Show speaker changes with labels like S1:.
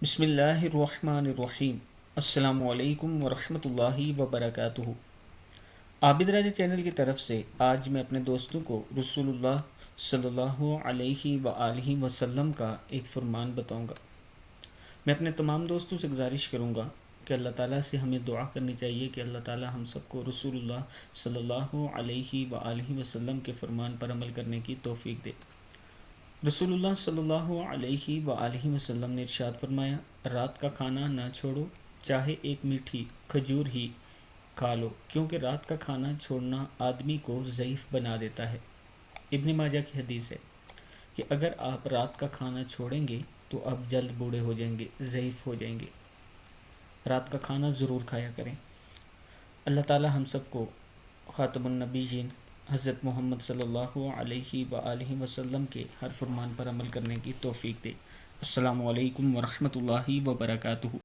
S1: بسم اللہ الرحمن الرحیم۔ السلام علیکم ورحمۃ اللہ وبرکاتہ۔ عابد راجہ چینل کی طرف سے آج میں اپنے دوستوں کو رسول اللہ صلی اللہ علیہ وآلہ وسلم کا ایک فرمان بتاؤں گا۔ میں اپنے تمام دوستوں سے گزارش کروں گا کہ اللہ تعالیٰ سے ہمیں دعا کرنی چاہیے کہ اللہ تعالیٰ ہم سب کو رسول اللہ صلی اللہ علیہ وآلہ وسلم کے فرمان پر عمل کرنے کی توفیق دے۔ رسول اللہ صلی اللہ علیہ وآلہ وسلم نے ارشاد فرمایا، رات کا کھانا نہ چھوڑو، چاہے ایک میٹھی کھجور ہی کھا لو، کیونکہ رات کا کھانا چھوڑنا آدمی کو ضعیف بنا دیتا ہے۔ ابن ماجہ کی حدیث ہے کہ اگر آپ رات کا کھانا چھوڑیں گے تو آپ جلد بوڑھے ہو جائیں گے، ضعیف ہو جائیں گے۔ رات کا کھانا ضرور کھایا کریں۔ اللہ تعالی ہم سب کو خاتم النبیین حضرت محمد صلی اللہ علیہ وآلہ وسلم کے ہر فرمان پر عمل کرنے کی توفیق دے۔ السلام علیکم ورحمۃ اللہ وبرکاتہ۔